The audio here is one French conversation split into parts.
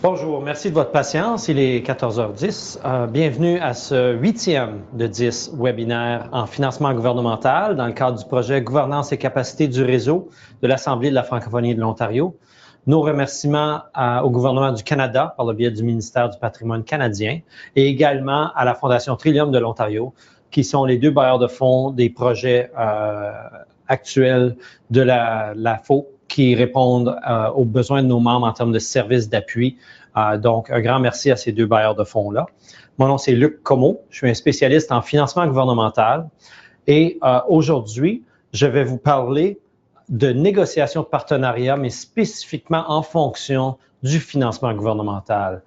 Bonjour, merci de votre patience. Il est 14h10. Bienvenue à ce 8e de 10 webinaires en financement gouvernemental dans le cadre du projet Gouvernance et capacité du réseau de l'Assemblée de la francophonie de l'Ontario. Nos remerciements au gouvernement du Canada par le biais du ministère du Patrimoine canadien et également à la Fondation Trillium de l'Ontario, qui sont les deux bailleurs de fonds des projets actuels de la FO qui répondent aux besoins de nos membres en termes de services d'appui. Donc, un grand merci à ces deux bailleurs de fonds-là. Mon nom, c'est Luc Comeau. Je suis un spécialiste en financement gouvernemental. Et aujourd'hui, je vais vous parler de négociations de partenariat, mais spécifiquement en fonction du financement gouvernemental.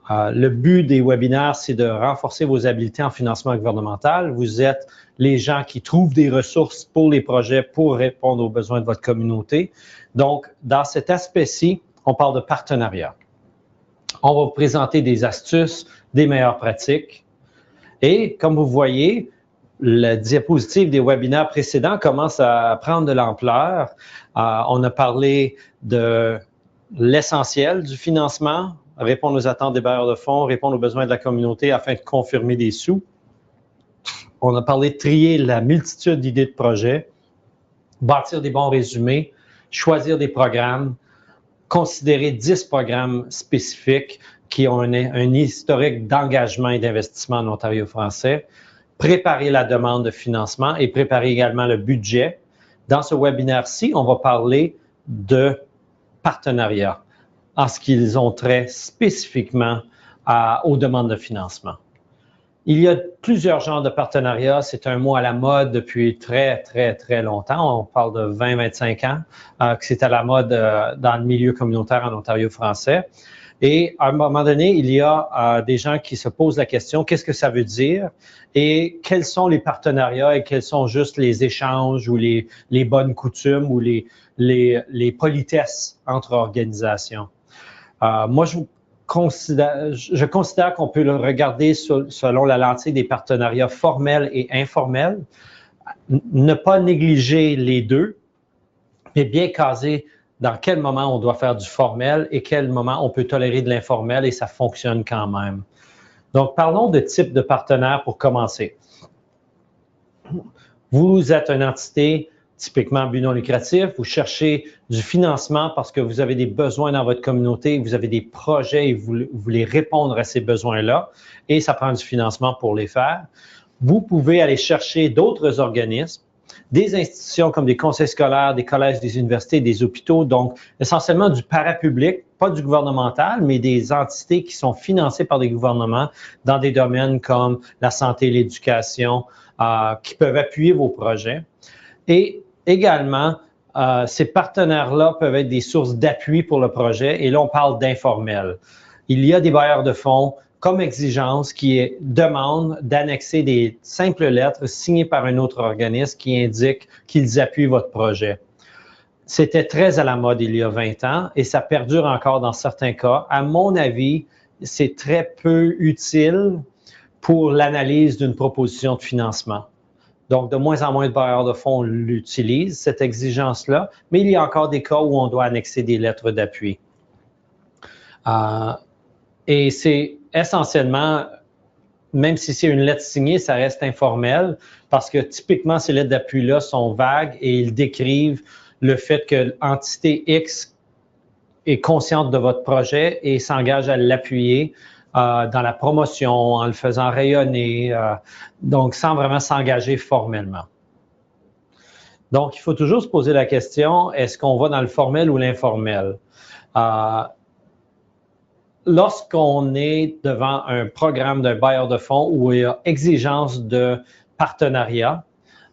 Le but des webinaires, c'est de renforcer vos habiletés en financement gouvernemental. Vous êtes les gens qui trouvent des ressources pour les projets pour répondre aux besoins de votre communauté. Donc, dans cet aspect-ci, on parle de partenariat. On va vous présenter des astuces, des meilleures pratiques. Et comme vous voyez, la diapositive des webinaires précédents commence à prendre de l'ampleur. On a parlé de l'essentiel du financement, répondre aux attentes des bailleurs de fonds, répondre aux besoins de la communauté afin de confirmer des sous. On a parlé de trier la multitude d'idées de projets, bâtir des bons résumés, choisir des programmes, considérer 10 programmes spécifiques qui ont un historique d'engagement et d'investissement en Ontario français, préparer la demande de financement et préparer également le budget. Dans ce webinaire-ci, on va parler de partenariat en ce qu'ils ont trait spécifiquement aux demandes de financement. Il y a plusieurs genres de partenariats. C'est un mot à la mode depuis très, très, très longtemps. On parle de 20-25 ans que c'est à la mode dans le milieu communautaire en Ontario français. Et à un moment donné, il y a des gens qui se posent la question, qu'est-ce que ça veut dire et quels sont les partenariats et quels sont juste les échanges ou les bonnes coutumes ou les politesses entre organisations. Moi, je considère qu'on peut le regarder selon la lentille des partenariats formels et informels. Ne pas négliger les deux, mais bien caser dans quel moment on doit faire du formel et quel moment on peut tolérer de l'informel et ça fonctionne quand même. Donc, parlons de type de partenaire pour commencer. Vous êtes une entité typiquement but non lucratif, vous cherchez du financement parce que vous avez des besoins dans votre communauté, vous avez des projets et vous voulez répondre à ces besoins-là et ça prend du financement pour les faire. Vous pouvez aller chercher d'autres organismes, des institutions comme des conseils scolaires, des collèges, des universités, des hôpitaux, donc essentiellement du parapublic, pas du gouvernemental, mais des entités qui sont financées par des gouvernements dans des domaines comme la santé et l'éducation, qui peuvent appuyer vos projets. Et également, ces partenaires-là peuvent être des sources d'appui pour le projet. Et là, on parle d'informel. Il y a des bailleurs de fonds comme exigence qui demandent d'annexer des simples lettres signées par un autre organisme qui indiquent qu'ils appuient votre projet. C'était très à la mode il y a 20 ans et ça perdure encore dans certains cas. À mon avis, c'est très peu utile pour l'analyse d'une proposition de financement. Donc, de moins en moins de bailleurs de fonds l'utilisent, cette exigence-là, mais il y a encore des cas où on doit annexer des lettres d'appui. Et c'est essentiellement, même si c'est une lettre signée, ça reste informel parce que typiquement, ces lettres d'appui-là sont vagues et ils décrivent le fait que l'entité X est consciente de votre projet et s'engage à l'appuyer dans la promotion, en le faisant rayonner, donc sans vraiment s'engager formellement. Donc, il faut toujours se poser la question, est-ce qu'on va dans le formel ou l'informel? Lorsqu'on est devant un programme d'un bailleur de fonds où il y a exigence de partenariat,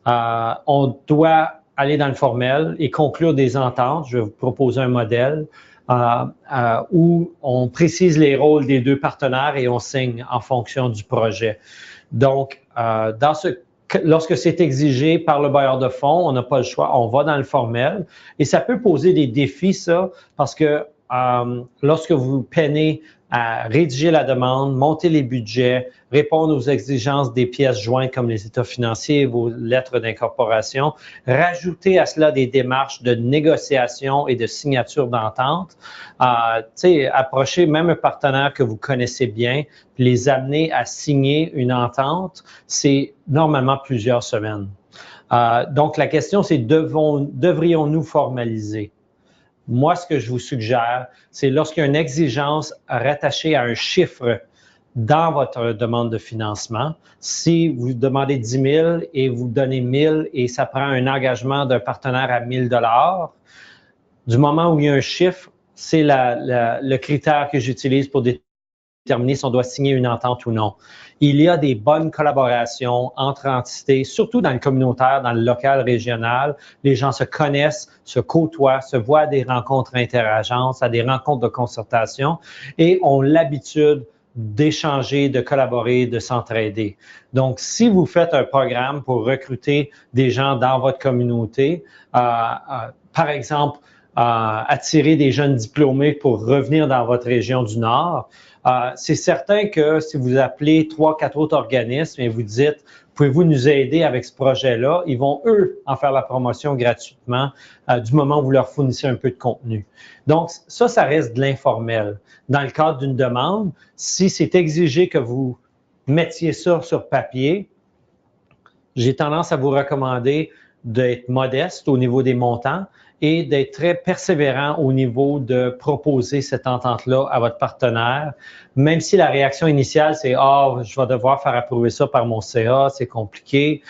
on doit aller dans le formel et conclure des ententes. Je vais vous proposer un modèle où on précise les rôles des deux partenaires et on signe en fonction du projet. Donc, lorsque c'est exigé par le bailleur de fonds, on n'a pas le choix, on va dans le formel. Et ça peut poser des défis, ça, parce que lorsque vous peinez à rédiger la demande, monter les budgets, répondre aux exigences des pièces jointes comme les états financiers, vos lettres d'incorporation, rajouter à cela des démarches de négociation et de signature d'entente, approcher même un partenaire que vous connaissez bien, puis les amener à signer une entente, c'est normalement plusieurs semaines. Donc, la question, c'est devrions-nous formaliser? Moi, ce que je vous suggère, c'est lorsqu'il y a une exigence rattachée à un chiffre dans votre demande de financement, si vous demandez 10 000 et vous donnez 1 000 et ça prend un engagement d'un partenaire à 1 000 $, du moment où il y a un chiffre, c'est le critère que j'utilise pour déterminer si on doit signer une entente ou non. Il y a des bonnes collaborations entre entités, surtout dans le communautaire, dans le local, régional. Les gens se connaissent, se côtoient, se voient à des rencontres interagences, à des rencontres de concertation et ont l'habitude d'échanger, de collaborer, de s'entraider. Donc, si vous faites un programme pour recruter des gens dans votre communauté, par exemple, attirer des jeunes diplômés pour revenir dans votre région du Nord, c'est certain que si vous appelez 3-4 autres organismes et vous dites « Pouvez-vous nous aider avec ce projet-là », ils vont, eux, en faire la promotion gratuitement du moment où vous leur fournissez un peu de contenu. Donc, ça reste de l'informel. Dans le cadre d'une demande, si c'est exigé que vous mettiez ça sur papier, j'ai tendance à vous recommander d'être modeste au niveau des montants et d'être très persévérant au niveau de proposer cette entente-là à votre partenaire, même si la réaction initiale, c'est « Ah, je vais devoir faire approuver ça par mon CA, c'est compliqué ».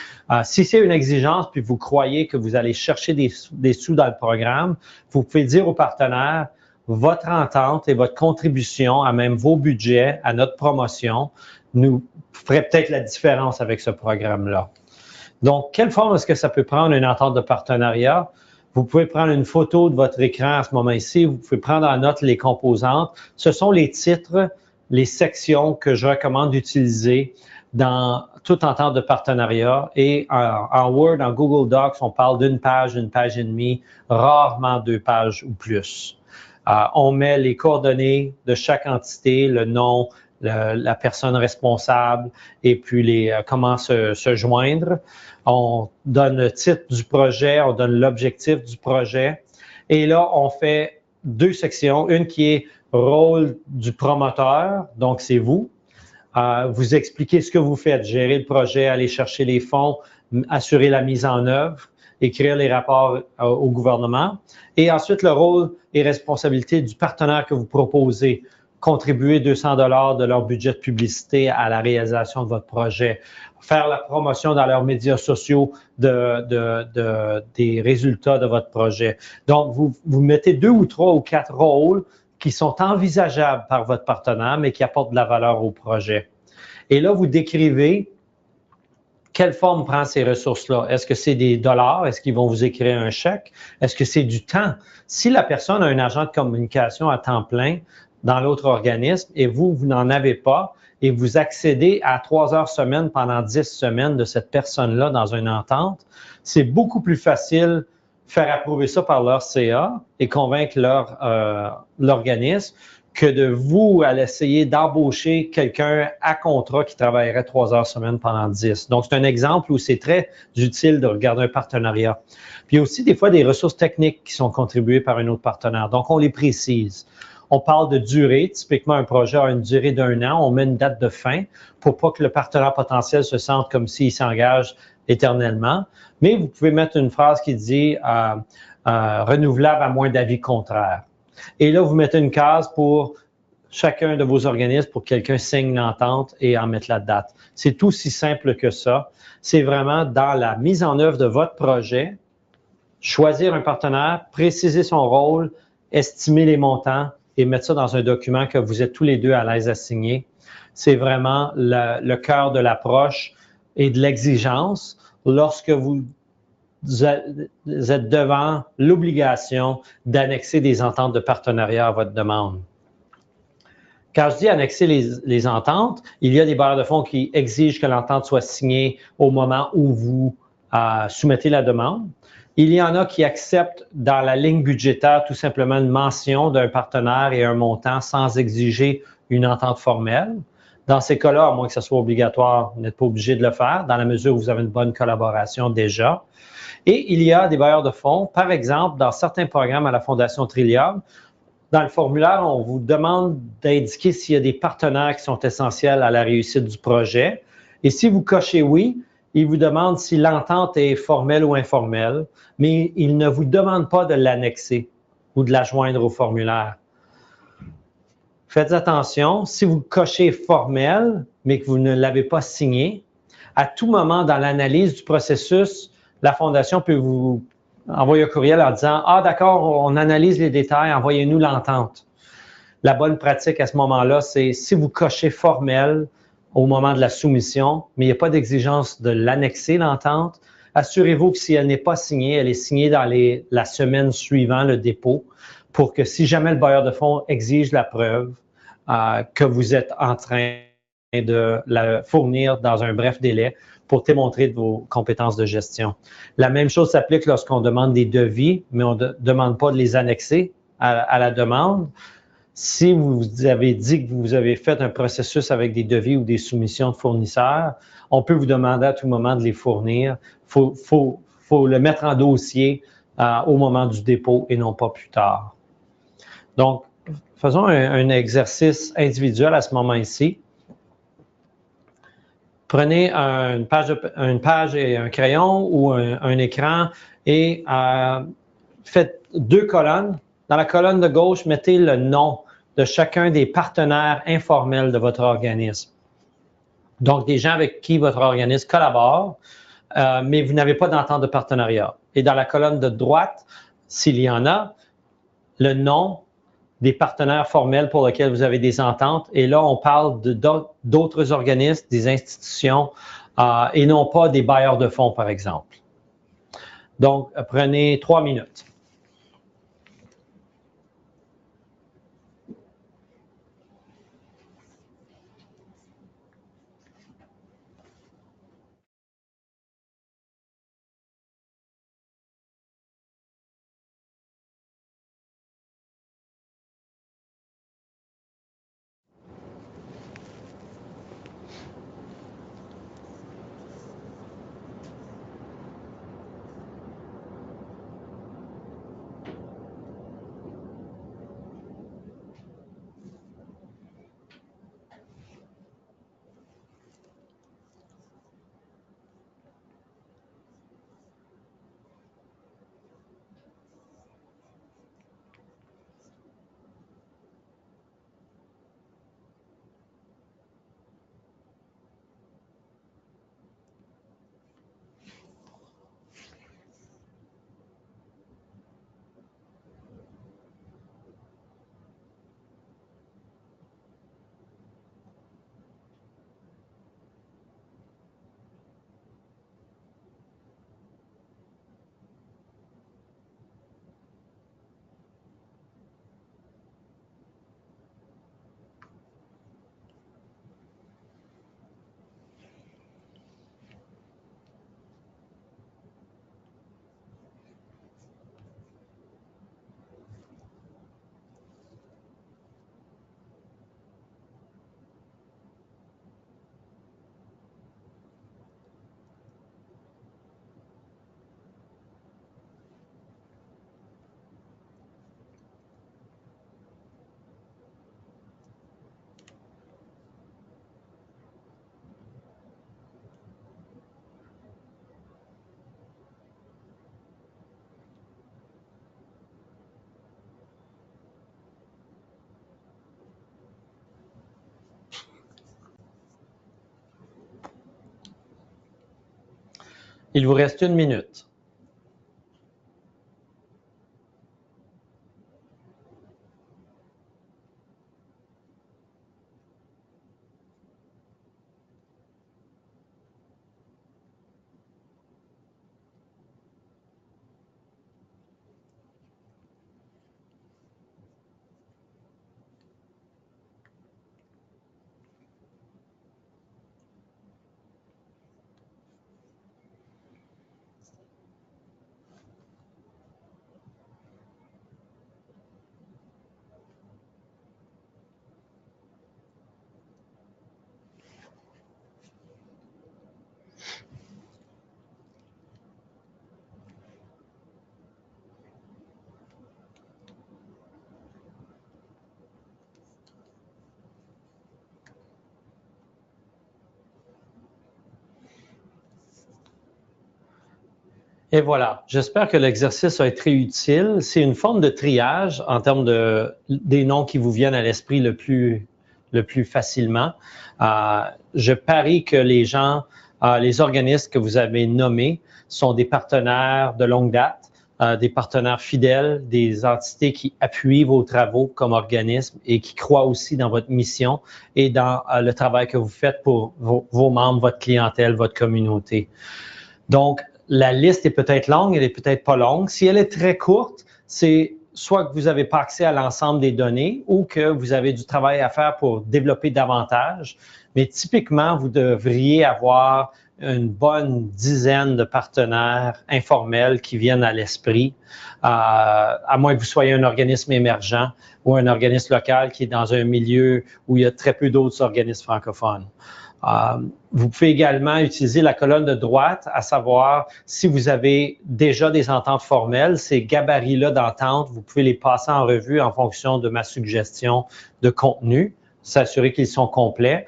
Si c'est une exigence, puis vous croyez que vous allez chercher des sous dans le programme, vous pouvez dire au partenaire « Votre entente et votre contribution à même vos budgets, à notre promotion, nous ferait peut-être la différence avec ce programme-là ». Donc, quelle forme est-ce que ça peut prendre une entente de partenariat? Vous pouvez prendre une photo de votre écran à ce moment ici. Vous pouvez prendre en note les composantes. Ce sont les titres, les sections que je recommande d'utiliser dans toute entente de partenariat. Et en Word, en Google Docs, on parle d'une page et demie, rarement 2 pages ou plus. On met les coordonnées de chaque entité, le nom, la personne responsable et puis comment se joindre. On donne le titre du projet, on donne l'objectif du projet. Et là, on fait 2 sections. Une qui est rôle du promoteur, donc c'est vous. Vous expliquez ce que vous faites, gérer le projet, aller chercher les fonds, assurer la mise en œuvre, écrire les rapports au gouvernement. Et ensuite, le rôle et responsabilité du partenaire que vous proposez. Contribuer 200 $ de leur budget de publicité à la réalisation de votre projet, faire la promotion dans leurs médias sociaux des résultats de votre projet. Donc, vous mettez 2 ou 3 ou 4 rôles qui sont envisageables par votre partenaire, mais qui apportent de la valeur au projet. Et là, vous décrivez quelle forme prend ces ressources-là. Est-ce que c'est des dollars? Est-ce qu'ils vont vous écrire un chèque? Est-ce que c'est du temps? Si la personne a un agent de communication à temps plein, dans l'autre organisme et vous n'en avez pas et vous accédez à 3 heures semaine pendant 10 semaines de cette personne-là dans une entente, c'est beaucoup plus facile faire approuver ça par leur CA et convaincre l'organisme que de vous à essayer d'embaucher quelqu'un à contrat qui travaillerait 3 heures semaine pendant 10. Donc, c'est un exemple où c'est très utile de regarder un partenariat. Puis il y a aussi des fois des ressources techniques qui sont contribuées par un autre partenaire. Donc, on les précise. On parle de durée. Typiquement, un projet a une durée d'1 an. On met une date de fin pour pas que le partenaire potentiel se sente comme s'il s'engage éternellement. Mais vous pouvez mettre une phrase qui dit renouvelable à moins d'avis contraire. Et là, vous mettez une case pour chacun de vos organismes pour que quelqu'un signe l'entente et en mette la date. C'est aussi simple que ça. C'est vraiment dans la mise en œuvre de votre projet, choisir un partenaire, préciser son rôle, estimer les montants, et mettre ça dans un document que vous êtes tous les deux à l'aise à signer. C'est vraiment le cœur de l'approche et de l'exigence lorsque vous êtes devant l'obligation d'annexer des ententes de partenariat à votre demande. Quand je dis annexer les ententes, il y a des bailleurs de fonds qui exigent que l'entente soit signée au moment où vous soumettez la demande. Il y en a qui acceptent dans la ligne budgétaire tout simplement une mention d'un partenaire et un montant sans exiger une entente formelle. Dans ces cas-là, à moins que ce soit obligatoire, vous n'êtes pas obligé de le faire, dans la mesure où vous avez une bonne collaboration déjà. Et il y a des bailleurs de fonds. Par exemple, dans certains programmes à la Fondation Trillium, dans le formulaire, on vous demande d'indiquer s'il y a des partenaires qui sont essentiels à la réussite du projet. Et si vous cochez oui, il vous demande si l'entente est formelle ou informelle, mais il ne vous demande pas de l'annexer ou de la joindre au formulaire. Faites attention, si vous cochez formel, mais que vous ne l'avez pas signé, à tout moment dans l'analyse du processus, la Fondation peut vous envoyer un courriel en disant « Ah, d'accord, on analyse les détails, envoyez-nous l'entente. » La bonne pratique à ce moment-là, c'est si vous cochez formel au moment de la soumission, mais il n'y a pas d'exigence de l'annexer, l'entente, assurez-vous que si elle n'est pas signée, elle est signée dans la semaine suivant le dépôt pour que si jamais le bailleur de fonds exige la preuve, que vous êtes en train de la fournir dans un bref délai pour démontrer de vos compétences de gestion. La même chose s'applique lorsqu'on demande des devis, mais on ne demande pas de les annexer à la demande. Si vous avez dit que vous avez fait un processus avec des devis ou des soumissions de fournisseurs, on peut vous demander à tout moment de les fournir. Il faut le mettre en dossier au moment du dépôt et non pas plus tard. Donc, faisons un exercice individuel à ce moment-ci. Prenez une page et un crayon ou un écran et faites 2 colonnes. Dans la colonne de gauche, mettez le nom de chacun des partenaires informels de votre organisme. Donc, des gens avec qui votre organisme collabore, mais vous n'avez pas d'entente de partenariat. Et dans la colonne de droite, s'il y en a, le nom des partenaires formels pour lesquels vous avez des ententes. Et là, on parle d'autres organismes, des institutions, et non pas des bailleurs de fonds, par exemple. Donc, prenez 3 minutes. Il vous reste 1 minute. Et voilà, j'espère que l'exercice a été utile. C'est une forme de triage en termes des noms qui vous viennent à l'esprit le plus facilement. Je parie que les gens, les organismes que vous avez nommés sont des partenaires de longue date, des partenaires fidèles, des entités qui appuient vos travaux comme organisme et qui croient aussi dans votre mission et dans le travail que vous faites pour vos membres, votre clientèle, votre communauté. Donc, la liste est peut-être longue, elle est peut-être pas longue. Si elle est très courte, c'est soit que vous n'avez pas accès à l'ensemble des données ou que vous avez du travail à faire pour développer davantage. Mais typiquement, vous devriez avoir une bonne dizaine de partenaires informels qui viennent à l'esprit, à moins que vous soyez un organisme émergent ou un organisme local qui est dans un milieu où il y a très peu d'autres organismes francophones. Vous pouvez également utiliser la colonne de droite, à savoir si vous avez déjà des ententes formelles, ces gabarits-là d'entente, vous pouvez les passer en revue en fonction de ma suggestion de contenu, s'assurer qu'ils sont complets.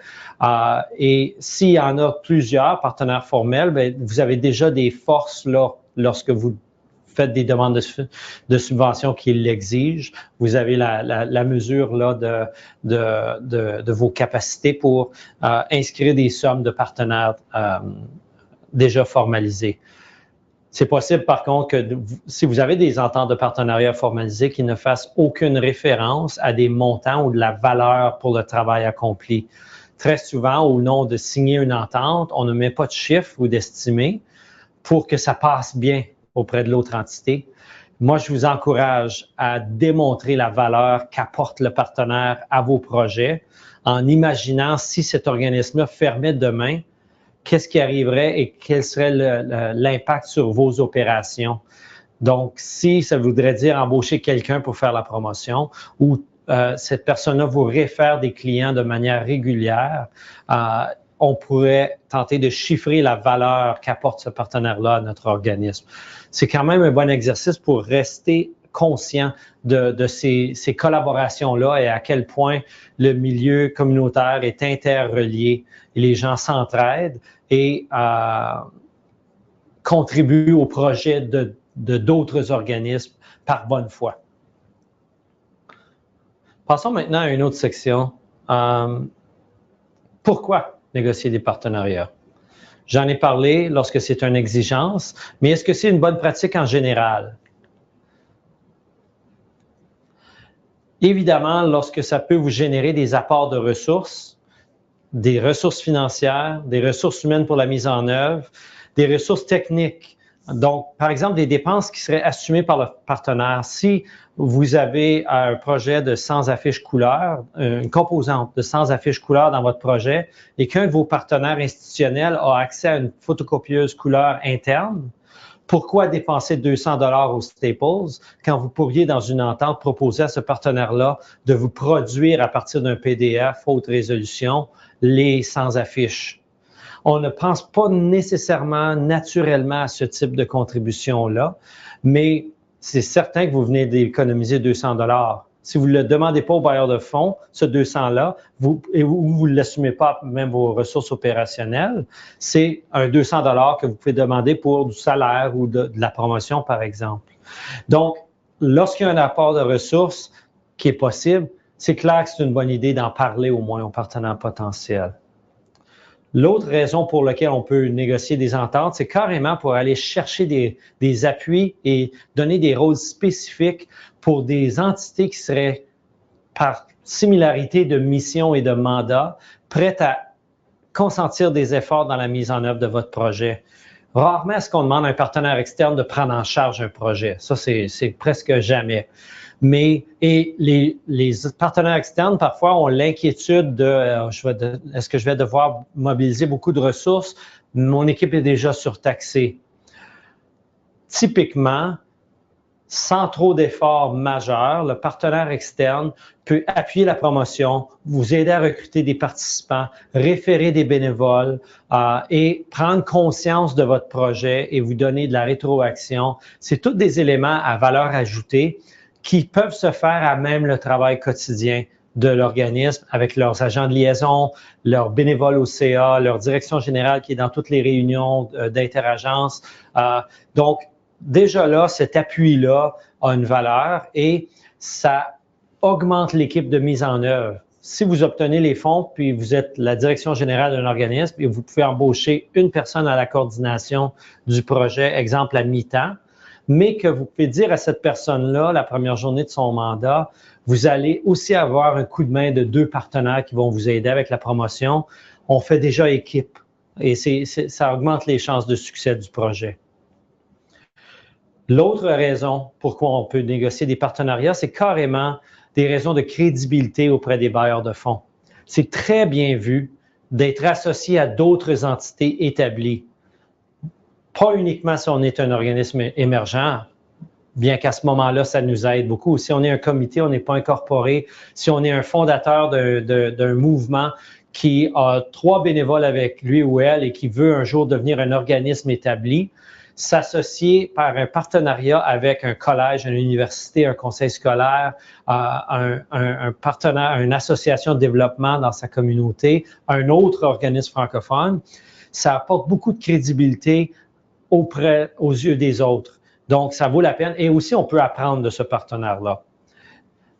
Et s'il y en a plusieurs partenaires formels, bien, vous avez déjà des forces là lorsque vous faites des demandes de subventions qui l'exigent. Vous avez la mesure là de vos capacités pour inscrire des sommes de partenaires déjà formalisées. C'est possible, par contre, que si vous avez des ententes de partenariat formalisées qui ne fassent aucune référence à des montants ou de la valeur pour le travail accompli. Très souvent, au nom de signer une entente, on ne met pas de chiffre ou d'estimé pour que ça passe bien auprès de l'autre entité. Moi, je vous encourage à démontrer la valeur qu'apporte le partenaire à vos projets en imaginant si cet organisme-là fermait demain, qu'est-ce qui arriverait et quel serait l'impact sur vos opérations. Donc, si ça voudrait dire embaucher quelqu'un pour faire la promotion ou cette personne-là vous réfère des clients de manière régulière, on pourrait tenter de chiffrer la valeur qu'apporte ce partenaire-là à notre organisme. C'est quand même un bon exercice pour rester conscient de ces collaborations-là et à quel point le milieu communautaire est interrelié et les gens s'entraident et contribuent au projet de d'autres organismes par bonne foi. Passons maintenant à une autre section. Pourquoi négocier des partenariats? J'en ai parlé lorsque c'est une exigence, mais est-ce que c'est une bonne pratique en général? Évidemment, lorsque ça peut vous générer des apports de ressources, des ressources financières, des ressources humaines pour la mise en œuvre, des ressources techniques. Donc, par exemple, des dépenses qui seraient assumées par le partenaire. Si vous avez un projet de 100 affiches couleurs, une composante de 100 affiches couleurs dans votre projet et qu'un de vos partenaires institutionnels a accès à une photocopieuse couleur interne, pourquoi dépenser 200 $ au Staples quand vous pourriez, dans une entente, proposer à ce partenaire-là de vous produire à partir d'un PDF haute résolution les 100 affiches? On ne pense pas nécessairement naturellement à ce type de contribution-là, mais c'est certain que vous venez d'économiser 200 $. Si vous ne le demandez pas au bailleur de fonds, ce 200-là, vous ne l'assumez pas même vos ressources opérationnelles, c'est un 200 $ que vous pouvez demander pour du salaire ou de la promotion, par exemple. Donc, lorsqu'il y a un apport de ressources qui est possible, c'est clair que c'est une bonne idée d'en parler au moins aux partenaires potentiels. L'autre raison pour laquelle on peut négocier des ententes, c'est carrément pour aller chercher des appuis et donner des rôles spécifiques pour des entités qui seraient, par similarité de mission et de mandat, prêtes à consentir des efforts dans la mise en œuvre de votre projet. Rarement est-ce qu'on demande à un partenaire externe de prendre en charge un projet. Ça, c'est presque jamais. Mais les partenaires externes, parfois, ont l'inquiétude est-ce que je vais devoir mobiliser beaucoup de ressources? Mon équipe est déjà surtaxée. Typiquement, sans trop d'efforts majeurs, le partenaire externe peut appuyer la promotion, vous aider à recruter des participants, référer des bénévoles et prendre conscience de votre projet et vous donner de la rétroaction. C'est tous des éléments à valeur ajoutée qui peuvent se faire à même le travail quotidien de l'organisme avec leurs agents de liaison, leurs bénévoles au CA, leur direction générale qui est dans toutes les réunions d'interagence. Donc, déjà là, cet appui-là a une valeur et ça augmente l'équipe de mise en œuvre. Si vous obtenez les fonds, puis vous êtes la direction générale d'un organisme, et vous pouvez embaucher une personne à la coordination du projet, exemple à mi-temps, mais que vous pouvez dire à cette personne-là, la première journée de son mandat, vous allez aussi avoir un coup de main de 2 partenaires qui vont vous aider avec la promotion. On fait déjà équipe et ça augmente les chances de succès du projet. L'autre raison pourquoi on peut négocier des partenariats, c'est carrément des raisons de crédibilité auprès des bailleurs de fonds. C'est très bien vu d'être associé à d'autres entités établies. Pas uniquement si on est un organisme émergent, bien qu'à ce moment-là, ça nous aide beaucoup. Si on est un comité, on n'est pas incorporé. Si on est un fondateur d'un mouvement qui a 3 bénévoles avec lui ou elle et qui veut un jour devenir un organisme établi, s'associer par un partenariat avec un collège, une université, un conseil scolaire, un partenaire, une association de développement dans sa communauté, un autre organisme francophone, ça apporte beaucoup de crédibilité aux yeux des autres. Donc, ça vaut la peine. Et aussi, on peut apprendre de ce partenaire-là.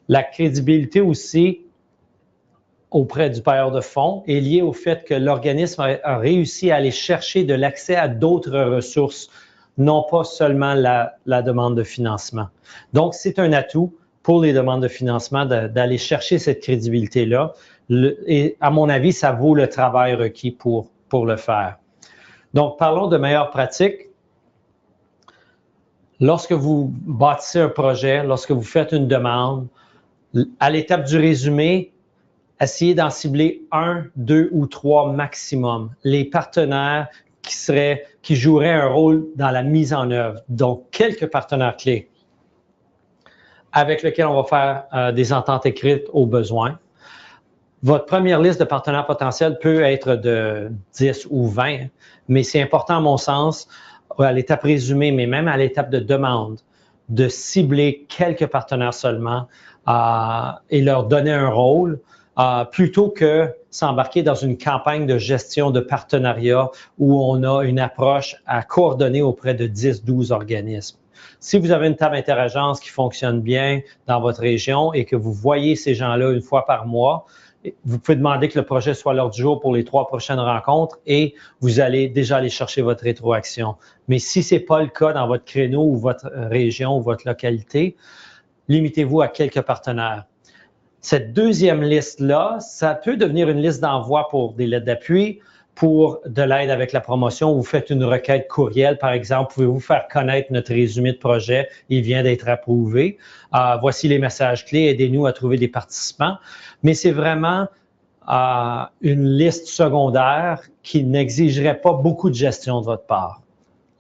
La crédibilité aussi auprès du bailleur de fonds est liée au fait que l'organisme a réussi à aller chercher de l'accès à d'autres ressources, non pas seulement la demande de financement. Donc, c'est un atout pour les demandes de financement d'aller chercher cette crédibilité-là. Et à mon avis, ça vaut le travail requis pour le faire. Donc, parlons de meilleures pratiques. Lorsque vous bâtissez un projet, lorsque vous faites une demande, à l'étape du résumé, essayez d'en cibler 1, 2 ou 3 maximum. Les partenaires qui joueraient un rôle dans la mise en œuvre. Donc, quelques partenaires clés avec lesquels on va faire des ententes écrites au besoin. Votre première liste de partenaires potentiels peut être de 10 ou 20, mais c'est important à mon sens, à l'étape résumée, mais même à l'étape de demande, de cibler quelques partenaires seulement et leur donner un rôle plutôt que s'embarquer dans une campagne de gestion de partenariat où on a une approche à coordonner auprès de 10-12 organismes. Si vous avez une table interagence qui fonctionne bien dans votre région et que vous voyez ces gens-là une fois par mois, vous pouvez demander que le projet soit à l'ordre du jour pour les 3 prochaines rencontres et vous allez déjà aller chercher votre rétroaction. Mais si ce n'est pas le cas dans votre créneau ou votre région ou votre localité, limitez-vous à quelques partenaires. Cette deuxième liste-là, ça peut devenir une liste d'envoi pour des lettres d'appui, pour de l'aide avec la promotion. Vous faites une requête courriel, par exemple, pouvez-vous faire connaître notre résumé de projet, il vient d'être approuvé. Voici les messages clés, aidez-nous à trouver des participants. Mais c'est vraiment une liste secondaire qui n'exigerait pas beaucoup de gestion de votre part.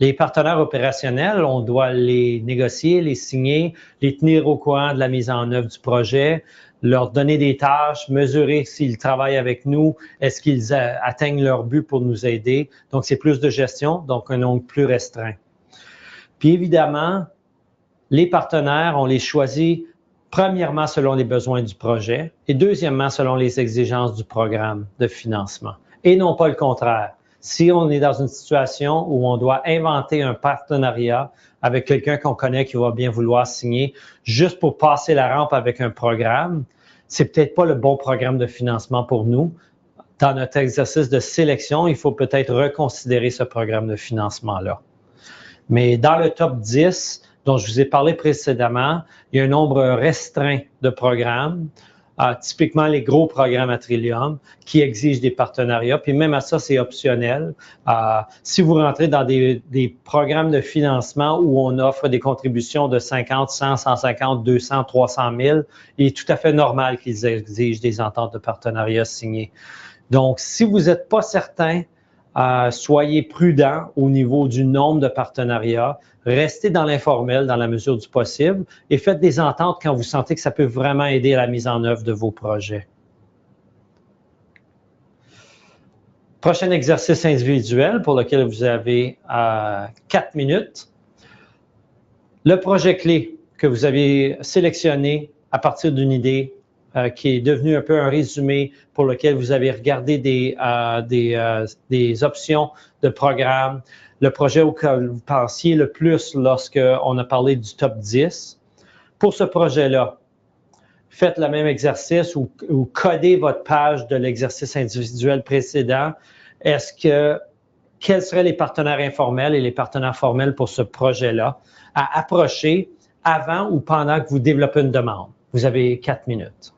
Les partenaires opérationnels, on doit les négocier, les signer, les tenir au courant de la mise en œuvre du projet, leur donner des tâches, mesurer s'ils travaillent avec nous, est-ce qu'ils atteignent leur but pour nous aider. Donc, c'est plus de gestion, donc un nombre plus restreint. Puis évidemment, les partenaires, on les choisit premièrement selon les besoins du projet et deuxièmement selon les exigences du programme de financement et non pas le contraire. Si on est dans une situation où on doit inventer un partenariat avec quelqu'un qu'on connaît qui va bien vouloir signer juste pour passer la rampe avec un programme, c'est peut-être pas le bon programme de financement pour nous. Dans notre exercice de sélection, il faut peut-être reconsidérer ce programme de financement-là. Mais dans le top 10, dont je vous ai parlé précédemment, il y a un nombre restreint de programmes, typiquement les gros programmes à Trillium, qui exigent des partenariats. Puis même à ça, c'est optionnel. Si vous rentrez dans des programmes de financement où on offre des contributions de 50, 100, 150, 200, 300 000, il est tout à fait normal qu'ils exigent des ententes de partenariat signées. Donc, si vous n'êtes pas certain, soyez prudent au niveau du nombre de partenariats, restez dans l'informel dans la mesure du possible et faites des ententes quand vous sentez que ça peut vraiment aider à la mise en œuvre de vos projets. Prochain exercice individuel pour lequel vous avez 4 minutes. Le projet clé que vous avez sélectionné à partir d'une idée qui est devenu un peu un résumé pour lequel vous avez regardé des options de programme, le projet auquel vous pensiez le plus lorsqu'on a parlé du top 10. Pour ce projet-là, faites le même exercice ou codez votre page de l'exercice individuel précédent. Quels seraient les partenaires informels et les partenaires formels pour ce projet-là à approcher avant ou pendant que vous développez une demande? Vous avez 4 minutes.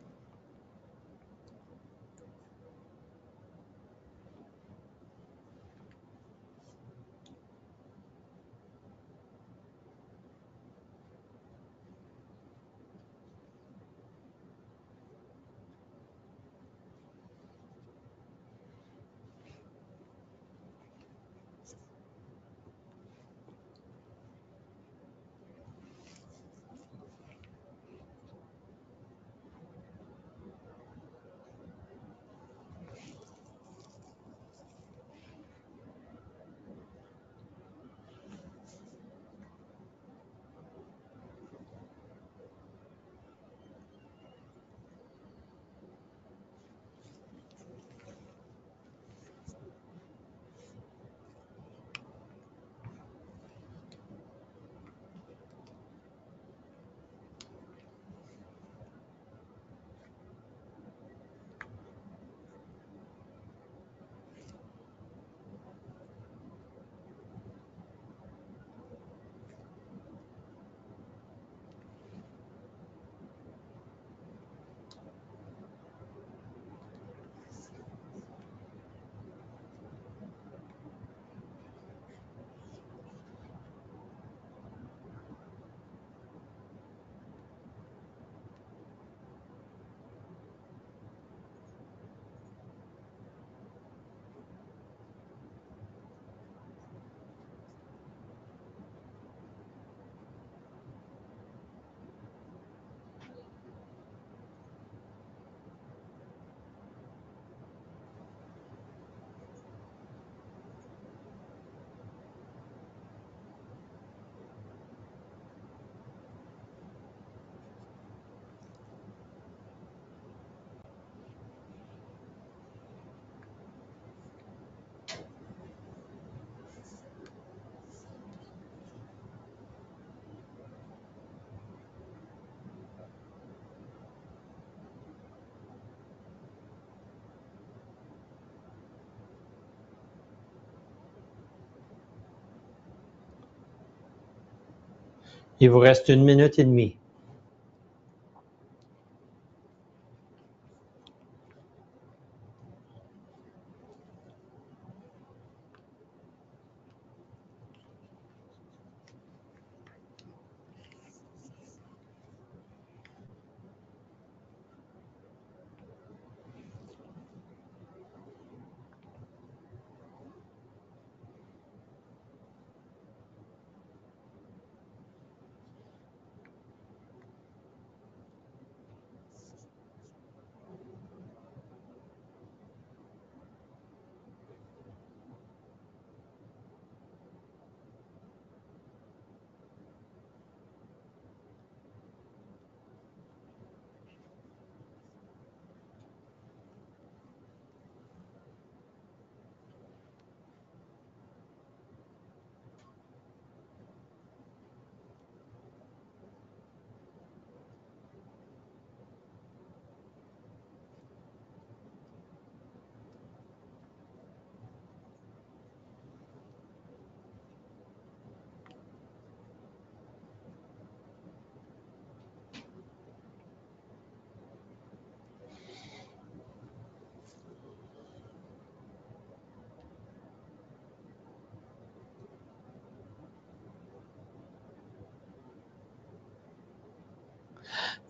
Il vous reste 1 minute et demie.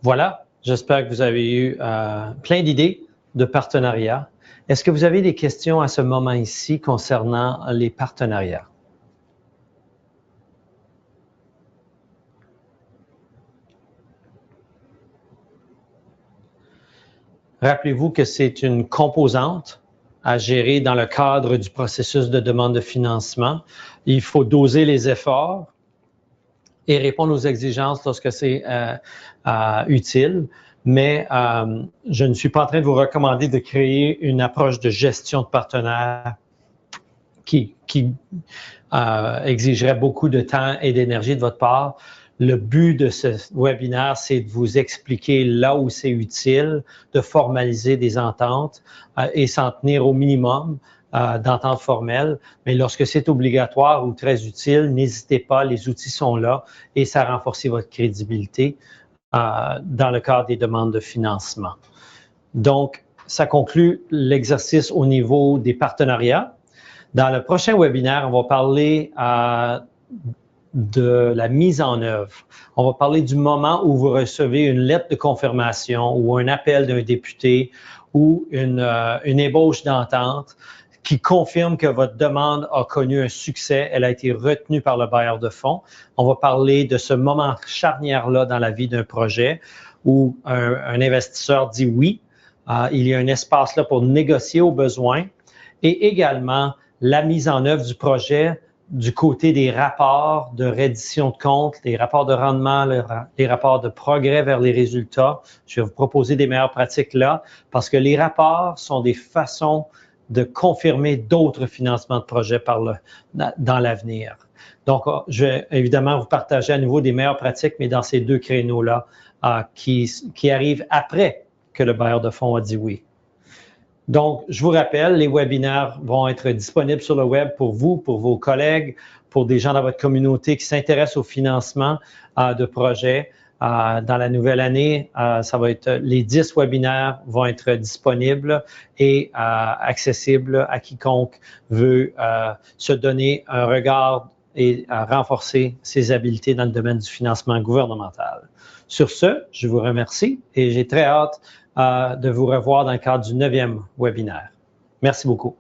Voilà, j'espère que vous avez eu plein d'idées de partenariat. Est-ce que vous avez des questions à ce moment ici concernant les partenariats? Rappelez-vous que c'est une composante à gérer dans le cadre du processus de demande de financement. Il faut doser les efforts et répondre aux exigences lorsque c'est utile. mais je ne suis pas en train de vous recommander de créer une approche de gestion de partenaires qui exigerait beaucoup de temps et d'énergie de votre part. Le but de ce webinaire, c'est de vous expliquer là où c'est utile, de formaliser des ententes et s'en tenir au minimum d'ententes formelles. Mais lorsque c'est obligatoire ou très utile, n'hésitez pas, les outils sont là et ça renforce votre crédibilité dans le cadre des demandes de financement. Donc, ça conclut l'exercice au niveau des partenariats. Dans le prochain webinaire, on va parler de la mise en œuvre. On va parler du moment où vous recevez une lettre de confirmation ou un appel d'un député ou une ébauche d'entente qui confirme que votre demande a connu un succès, elle a été retenue par le bailleur de fonds. On va parler de ce moment charnière-là dans la vie d'un projet où un investisseur dit oui, il y a un espace là pour négocier au besoin et également la mise en œuvre du projet du côté des rapports de reddition de comptes, les rapports de rendement, les rapports de progrès vers les résultats. Je vais vous proposer des meilleures pratiques là parce que les rapports sont des façons de confirmer d'autres financements de projets dans l'avenir. Donc, je vais évidemment vous partager à nouveau des meilleures pratiques, mais dans ces deux créneaux-là qui arrivent après que le bailleur de fonds a dit oui. Donc, je vous rappelle, les webinaires vont être disponibles sur le web pour vous, pour vos collègues, pour des gens dans votre communauté qui s'intéressent au financement de projets. Dans la nouvelle année, ça va être les 10 webinaires vont être disponibles et accessibles à quiconque veut se donner un regard et renforcer ses habiletés dans le domaine du financement gouvernemental. Sur ce, je vous remercie et j'ai très hâte de vous revoir dans le cadre du 9e webinaire. Merci beaucoup.